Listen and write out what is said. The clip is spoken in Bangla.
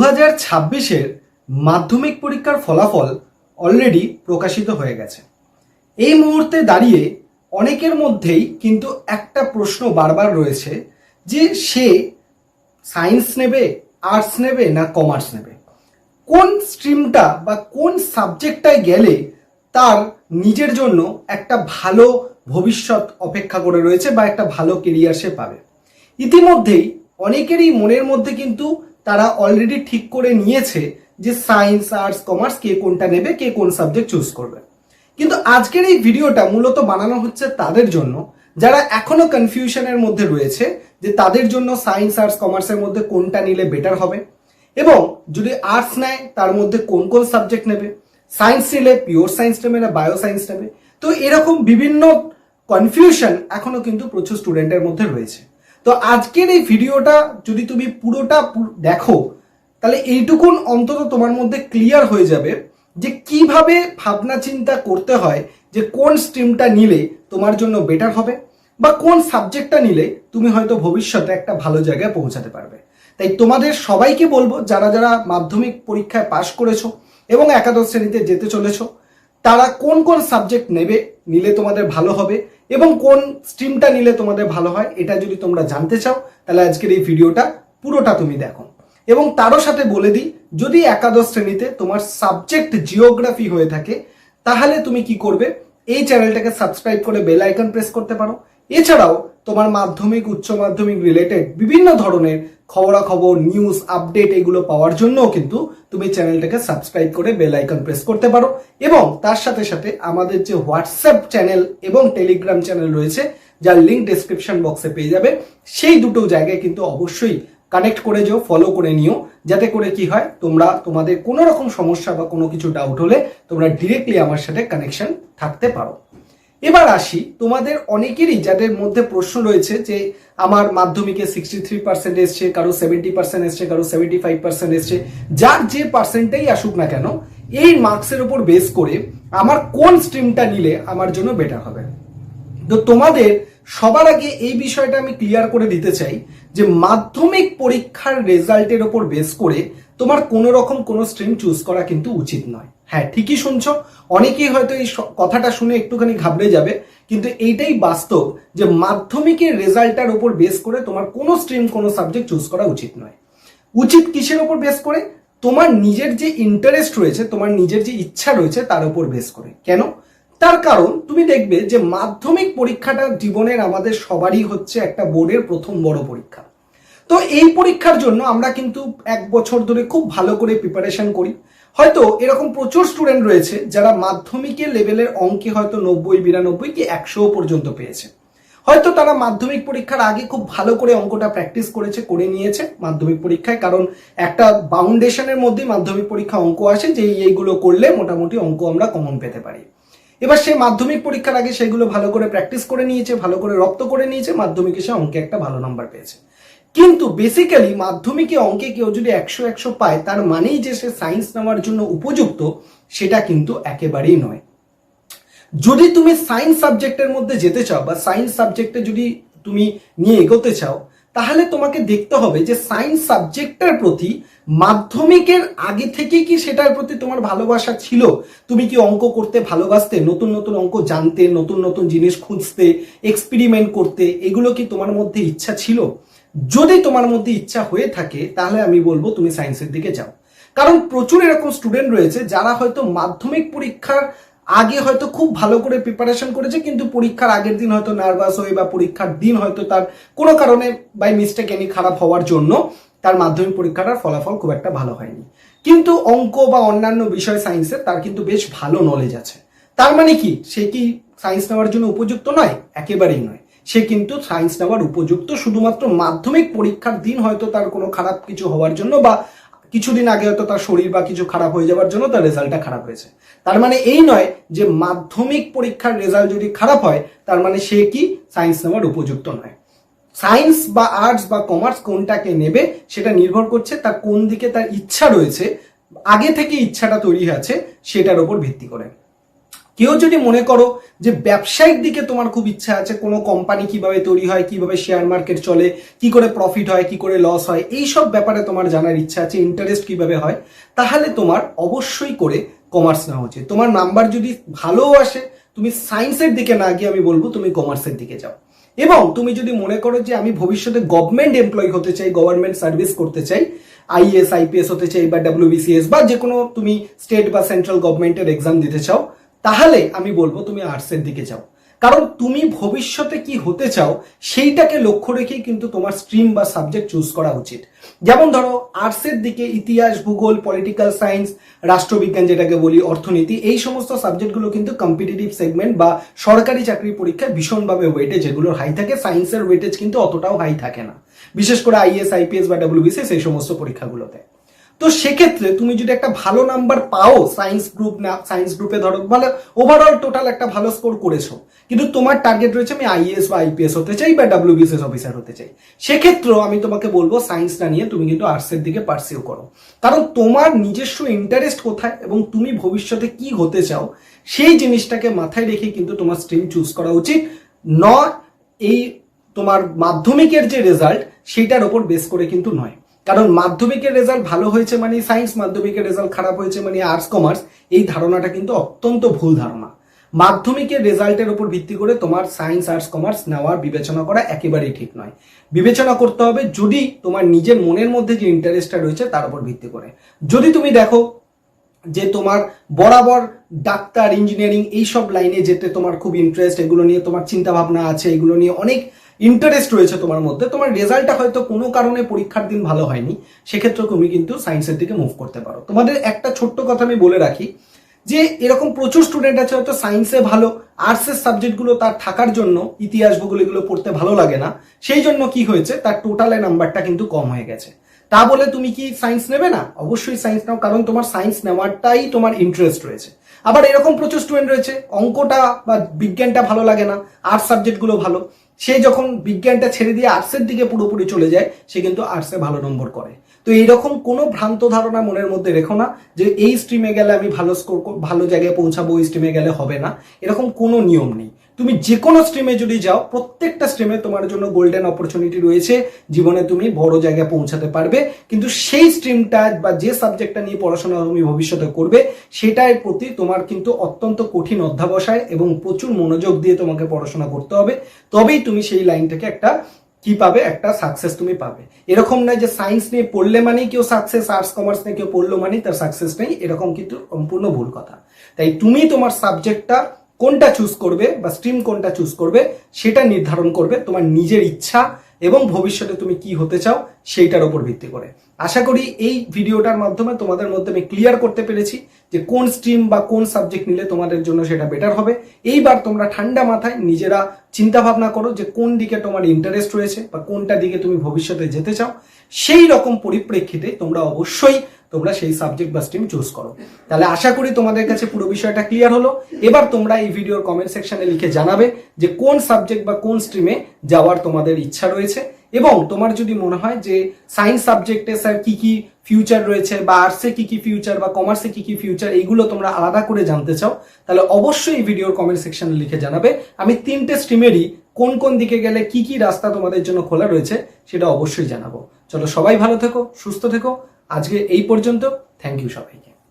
2026-এর মাধ্যমিক পরীক্ষার ফলাফল অলরেডি প্রকাশিত হয়ে গেছে। এই মুহূর্তে দাঁড়িয়ে অনেকের মধ্যেই কিন্তু একটা প্রশ্ন বারবার রয়েছে যে সে সায়েন্স নেবে, আর্টস নেবে না কমার্স নেবে, কোন স্ট্রিমটা বা কোন সাবজেক্টটায় গেলে তার নিজের জন্য একটা ভালো ভবিষ্যৎ অপেক্ষা করে রয়েছে বা একটা ভালো কেরিয়ার সে পাবে। ইতিমধ্যেই অনেকেরই মনের মধ্যে কিন্তু তারা অলরেডি ঠিক করে নিয়েছে যে সায়েন্স, আর্টস, কমার্স কে কোনটা নেবে, কে কোন সাবজেক্ট চুজ করবে। কিন্তু আজকের এই ভিডিওটা মূলত বানানো হচ্ছে তাদের জন্য যারা এখনো কনফিউশনের মধ্যে রয়েছে যে তাদের জন্য সায়েন্স, আর্টস, কমার্সের মধ্যে কোনটা নিলে বেটার হবে, এবং যদি আর্টস নেয় তার মধ্যে কোন কোন সাবজেক্ট নেবে, সায়েন্স নিলে পিওর সায়েন্স নেবে না বায়ো সায়েন্স নেবে। তো এরকম বিভিন্ন কনফিউশন এখনো কিন্তু প্রচুর স্টুডেন্টের মধ্যে রয়েছে। তো আজকের এই ভিডিওটা যদি তুমি পুরোটা দেখো তাহলে এইটুকুন অন্তত তোমার মধ্যে ক্লিয়ার হয়ে যাবে যে কিভাবে ভাবনা চিন্তা করতে হয় যে কোন স্ট্রিমটা নিলে তোমার জন্য বেটার হবে বা কোন সাবজেক্টটা নিলে তুমি হয়তো ভবিষ্যতে একটা ভালো জায়গায় পৌঁছাতে পারবে। তাই তোমাদের সবাইকে বলবো, যারা যারা মাধ্যমিক পরীক্ষায় পাশ করেছো এবং একাদশ শ্রেণীতে যেতে চলেছো, তারা কোন কোন সাবজেক্ট নিলে তোমাদের ভালো হবে এবং কোন স্ট্রিমটা নিলে তোমাদের ভালো হয়, এটা যদি তোমরা জানতে চাও তাহলে আজকের এই ভিডিওটা পুরোটা তুমি দেখো। এবং তারও সাথে বলে দিই, যদি একাদশ শ্রেণীতে তোমার সাবজেক্ট জিওগ্রাফি হয়ে থাকে তাহলে তুমি কি করবে, এই চ্যানেলটাকে সাবস্ক্রাইব করে বেল আইকন প্রেস করতে পারো। এছাড়াও তোমার মাধ্যমিক, উচ্চ মাধ্যমিক রিলেটেড বিভিন্ন ধরনের খবরাখবর, নিউজ, আপডেট এগুলো পাওয়ার জন্যও কিন্তু তুমি চ্যানেলটাকে সাবস্ক্রাইব করে বেল আইকন প্রেস করতে পারো। এবং তার সাথে সাথে আমাদের যে হোয়াটসঅ্যাপ চ্যানেল এবং টেলিগ্রাম চ্যানেল রয়েছে, যার লিঙ্ক ডেসক্রিপশন বক্সে পেয়ে যাবে, সেই দুটো জায়গায় কিন্তু অবশ্যই কানেক্ট করে যাও, ফলো করে নিও, যাতে করে কি হয় তোমরা তোমাদের কোনো রকম সমস্যা বা কোনো কিছু ডাউট হলে তোমরা ডিরেক্টলি আমার সাথে কানেকশন থাকতে পারো। এবার আসি, তোমাদের অনেকেরই যাদের মধ্যে প্রশ্ন রয়েছে যে আমার মাধ্যমিকে 63% এসছে, কারো 70% এসছে, কারো 75% এসছে, যার যে পার্সেন্টেই আসুক না কেন, এই মার্কসের উপর বেস করে আমার কোন স্ট্রিমটা নিলে আমার জন্য বেটার হবে। তো তোমাদের সবার আগে এই বিষয়টা আমি ক্লিয়ার করে দিতে চাই যে মাধ্যমিক পরীক্ষার রেজাল্টের ওপর বেস করে তোমার কোনো রকম কোনো স্ট্রিম চুজ করা কিন্তু উচিত নয়। হ্যাঁ, ঠিকই শুনছো, অনেকেই হয়তো এই কথাটা শুনে একটুখানি ঘাবড়ে যাবে, কিন্তু এইটাই বাস্তব যে মাধ্যমিকের রেজাল্টটার উপর বেস করে তোমার কোনো স্ট্রিম, কোনো সাবজেক্ট চুজ করা উচিত নয়। উচিত কিসের ওপর বেস করে? তোমার নিজের যে ইন্টারেস্ট রয়েছে, তোমার নিজের যে ইচ্ছা রয়েছে তার উপর বেস করে। কেন? তার কারণ তুমি দেখবে যে মাধ্যমিক পরীক্ষাটা জীবনের আমাদের সবারই হচ্ছে একটা বোর্ডের প্রথম বড় পরীক্ষা। তো এই পরীক্ষার জন্য আমরা কিন্তু 1 বছর ধরে খুব ভালো করে প্রিপারেশন করি। হয়তো এরকম প্রচুর স্টুডেন্ট রয়েছে যারা মাধ্যমিকের লেভেলের অঙ্কে হয়তো 90, 92 কি 100 পর্যন্ত পেয়েছে। হয়তো তারা মাধ্যমিক পরীক্ষার আগে খুব ভালো করে অঙ্কটা প্র্যাকটিস করে নিয়েছে মাধ্যমিক পরীক্ষায়, কারণ একটা বাউন্ডেশনের মধ্যে মাধ্যমিক পরীক্ষা অঙ্ক আসে যে এইগুলো করলে মোটামুটি অঙ্ক আমরা কমন পেতে পারি। এবার সে মাধ্যমিক পরীক্ষার আগে সেগুলো ভালো করে প্র্যাকটিস করে নিয়েছে, ভালো করে রপ্ত করে নিয়েছে, মাধ্যমিকে সে অঙ্কে একটা ভালো নাম্বার পেয়েছে। কিন্তু বেসিক্যালি মাধ্যমিকে অঙ্কে কেউ যদি 100 পায় তার মানেই যে সে সায়েন্স নেওয়ার জন্য উপযুক্ত, সেটা কিন্তু একেবারেই নয়। যদি তুমি সায়েন্স সাবজেক্টের মধ্যে যেতে চাও বা সায়েন্স সাবজেক্টে যদি তুমি নিয়ে এগোতে চাও, তাহলে তোমাকে দেখতে হবে যে সায়েন্স সাবজেক্টের প্রতি মাধ্যমিকের আগে থেকে কি সেটার প্রতি তোমার ভালোবাসা ছিল, তুমি কি অঙ্ক করতে ভালোবাসতে, নতুন নতুন অঙ্ক জানতে, নতুন নতুন জিনিস খুঁজতে, এক্সপেরিমেন্ট করতে, এগুলো কি তোমার মধ্যে ইচ্ছা ছিল? যদি তোমার মধ্যে ইচ্ছা হয়ে থাকে তাহলে আমি বলবো তুমি সায়েন্সের দিকে যাও। কারণ প্রচুর এরকম স্টুডেন্ট রয়েছে যারা হয়তো মাধ্যমিক পরীক্ষার আগে হয়তো খুব ভালো করে প্রিপারেশন করেছে, কিন্তু পরীক্ষার আগের দিন হয়তো নার্ভাস হয়ে বা পরীক্ষার দিন হয়তো তার কোনো কারণে বাই মিস্টেক এনি খারাপ হওয়ার জন্য তার মাধ্যমিক পরীক্ষাটার ফলাফল খুব একটা ভালো হয়নি। কিন্তু অঙ্ক বা অন্যান্য বিষয় সায়েন্সের তার কিন্তু বেশ ভালো নলেজ আছে। তার মানে কি সে কি সায়েন্স নেওয়ার জন্য উপযুক্ত নয়? একেবারেই নয়। সে কিন্তু সায়েন্স নেওয়ার উপযুক্ত, শুধুমাত্র মাধ্যমিক পরীক্ষার দিন হয়তো তার কোনো খারাপ কিছু হওয়ার জন্য বা কিছুদিন আগে হয়তো তার শরীর বা কিছু খারাপ হয়ে যাওয়ার জন্য তার রেজাল্টটা খারাপ হয়েছে। তার মানে এই নয় যে মাধ্যমিক পরীক্ষার রেজাল্ট যদি খারাপ হয় তার মানে সে কি সায়েন্স নেওয়ার উপযুক্ত নয়। সায়েন্স বা আর্টস বা কমার্স কোনটাকে নেবে সেটা নির্ভর করছে তার কোন দিকে তার ইচ্ছা রয়েছে, আগে থেকে ইচ্ছাটা তৈরি আছে সেটার উপর ভিত্তি করে। কেউ যদি মনে করো যে ব্যবসায়িক দিকে তোমার খুব ইচ্ছা আছে, কোনো কোম্পানি কিভাবে তৈরি হয়, কিভাবে শেয়ার মার্কেট চলে, কি করে প্রফিট হয়, কি করে লস হয়, এই সব ব্যাপারে তোমার জানার ইচ্ছা আছে, ইন্টারেস্ট কিভাবে হয়, তাহলে তোমার অবশ্যই করে কমার্স নেওয়া উচিত। তোমার নাম্বার যদি ভালোও আসে, তুমি সায়েন্সের দিকে না গিয়ে আমি বলবো তুমি কমার্সের দিকে যাও। এবং তুমি যদি মনে করো যে আমি ভবিষ্যতে গভর্নমেন্ট এমপ্লয়ি হতে চাই, গভর্নমেন্ট সার্ভিস করতে চাই, আইএস আইপিএস হতে চাই বা ডাব্লিউবিসিএস বা যে কোনো তুমি স্টেট বা সেন্ট্রাল গভর্নমেন্টের এক্সাম দিতে চাও, তাহলে আমি বলবো তুমি আর্টসের দিকে যাও। কারণ তুমি ভবিষ্যতে কি হতে চাও সেইটাকে লক্ষ্য রেখেই কিন্তু তোমার স্ট্রিম বা সাবজেক্ট চুজ করা উচিত। যেমন ধরো আর্টসের দিকে ইতিহাস, ভূগোল, পলিটিক্যাল সায়েন্স, রাষ্ট্রবিজ্ঞান যেটাকে বলি, অর্থনীতি, এই সমস্ত সাবজেক্টগুলো কিন্তু কম্পিটিটিভ সেগমেন্ট বা সরকারি চাকরির পরীক্ষায় ভীষণভাবে ওয়েটেজ যেগুলোর হাই থাকে, সায়েন্সের ওয়েটেজ কিন্তু অতটাও হাই থাকে না, বিশেষ করে আইএস আইপিএস বা ডাব্লিউবিসিএস এই সমস্ত পরীক্ষাগুলোতে। তো সেক্ষেত্রে তুমি যদি একটা ভালো নাম্বার পাও সায়েন্স গ্রুপ, না সায়েন্স গ্রুপে ধরো মানে ওভারঅল টোটাল একটা ভালো স্কোর করেছো, কিন্তু তোমার টার্গেট রয়েছে আমি আইএএস বা আইপিএস হতে চাই বা ডাব্লিউবিসিএস অফিসার হতে চাই, সেক্ষেত্রেও আমি তোমাকে বলবো সায়েন্সটা নিয়ে তুমি কিন্তু আর্টসের দিকে পার্সিউ করো। কারণ তোমার নিজস্ব ইন্টারেস্ট কোথায় এবং তুমি ভবিষ্যতে কি হতে চাও সেই জিনিসটাকে মাথায় রেখে কিন্তু তোমার স্ট্রিম চুজ করা উচিত, নয় এই তোমার মাধ্যমিকের যে রেজাল্ট সেটার ওপর বেস করে কিন্তু নয়। কারণ মাধ্যমিকের রেজাল্ট ভালো হয়েছে মানে সায়েন্স, মাধ্যমিকের রেজাল্ট খারাপ হয়েছে মানে আর্টস কমার্স, এই ধারণাটা কিন্তু অত্যন্ত ভুল ধারণা। মাধ্যমিকের রেজাল্টের উপর ভিত্তি করে তোমার সায়েন্স, আর্টস, কমার্স নেওয়ার বিবেচনা করা একেবারেই ঠিক নয়। বিবেচনা করতে হবে যদি তোমার নিজের মনের মধ্যে যে ইন্টারেস্টটা রয়েছে তার উপর ভিত্তি করে। যদি তুমি দেখো যে তোমার বরাবর ডাক্তার, ইঞ্জিনিয়ারিং এইসব লাইনে যেতে তোমার খুব ইন্টারেস্ট, এগুলো নিয়ে তোমার চিন্তা ভাবনা আছে, এগুলো নিয়ে অনেক ইন্টারেস্ট রয়েছে তোমার মধ্যে, তোমার রেজাল্টটা হয়তো কোনো কারণে পরীক্ষার দিন ভালো হয়নি, সেক্ষেত্রে তুমি কিন্তু সায়েন্সের দিকে মুভ করতে পারো। তোমাদের একটা ছোট্ট কথা আমি বলে রাখি যে এরকম প্রচুর স্টুডেন্ট আছে হয়তো সায়েন্সে ভালো, আর্টসের সাবজেক্টগুলো তার থাকার জন্য, ইতিহাস ভূগোল এগুলো পড়তে ভালো লাগে না, সেই জন্য কি হয়েছে তার টোটালে নাম্বারটা কিন্তু কম হয়ে গেছে। তা বলে তুমি কি সায়েন্স নেবে না? অবশ্যই সায়েন্স নাও, কারণ তোমার সায়েন্স নেওয়াটাই তোমার ইন্টারেস্ট রয়েছে। আবার এরকম প্রচুর স্টুডেন্ট রয়েছে অঙ্কটা বা বিজ্ঞানটা ভালো লাগে না, আর্টস সাবজেক্টগুলো ভালো, সে যখন বিজ্ঞানটা ছেড়ে দিয়ে আর্টসের দিকে পুরোপুরি চলে যায়, সে কিন্তু আর্টসে ভালো নম্বর করে। তো এইরকম কোনো ভ্রান্ত ধারণা মনের মধ্যে রেখো না যে এই স্ট্রিমে গেলে আমি ভালো স্কোর, ভালো জায়গায় পৌঁছাবো, ওই স্ট্রিমে গেলে হবে না, এরকম কোনো নিয়ম নেই। তুমি যে কোনো স্ট্রিমে যদি যাও, প্রত্যেকটা স্ট্রিমে তোমার জন্য গোল্ডেন অপরচুনিটি রয়েছে, জীবনে তুমি বড় জায়গায় পৌঁছাতে পারবে। কিন্তু সেই স্ট্রিমটা বা যে সাবজেক্টটা নিয়ে পড়াশোনা তুমি ভবিষ্যতে করবে সেটার প্রতি তোমার কিন্তু অত্যন্ত কঠিন অধ্যাবসায় এবং প্রচুর মনোযোগ দিয়ে তোমাকে পড়াশোনা করতে হবে, তবেই তুমি সেই লাইনটাকে একটা কি পাবে, একটা সাকসেস তুমি পাবে। এরকম নয় যে সায়েন্স নিয়ে পড়লে মানেই কেউ সাকসেস, আর্টস কমার্স নিয়ে কেউ পড়লো মানেই তার সাকসেস নেই, এরকম কিন্তু সম্পূর্ণ ভুল কথা। তাই তুমি তোমার সাবজেক্টটা কোনটা চুজ করবে বা স্ট্রিম কোনটা চুজ করবে সেটা নির্ধারণ করবে তোমার নিজের ইচ্ছা এবং ভবিষ্যতে তুমি কি হতে চাও সেইটার উপর ভিত্তি করে। আশা করি এই ভিডিওটার মাধ্যমে তোমাদের মধ্যে আমি ক্লিয়ার করতে পেরেছি যে কোন স্ট্রিম বা কোন সাবজেক্ট নিলে তোমাদের জন্য সেটা বেটার হবে। এইবার তোমরা ঠান্ডা মাথায় নিজেরা চিন্তা ভাবনা করো যে কোন দিকে তোমার ইন্টারেস্ট রয়েছে বা কোনটা দিকে তুমি ভবিষ্যতে যেতে চাও, সেই রকম পরিপ্রেক্ষিতে তোমরা সেই সাবজেক্ট বা স্ট্রিম চুজ করো। তাহলে আশা করি তোমাদের কাছে পুরো বিষয়টা ক্লিয়ার হলো। এবার তোমরা এই ভিডিওর কমেন্ট সেকশনে লিখে জানাবে যে কোন সাবজেক্ট বা কোন স্ট্রিমে যাওয়ার তোমাদের ইচ্ছা রয়েছে, এবং তোমার যদি মনে হয় যে সায়েন্স সাবজেক্টে স্যার কি কি ফিউচার রয়েছে বা আর্টসে কি কি ফিউচার বা কমার্সে কি কি ফিউচার, এইগুলো তোমরা আলাদা করে জানতে চাও, তাহলে অবশ্যই এই ভিডিওর কমেন্ট সেকশনে লিখে জানাবে। আমি 3টে স্ট্রিমেরই কোন কোন দিকে গেলে কি কি রাস্তা তোমাদের জন্য খোলা রয়েছে সেটা অবশ্যই জানাবো। চলো সবাই ভালো থেকো, সুস্থ থেকো, আজকে এই পর্যন্ত। থ্যাংক ইউ সবাইকে।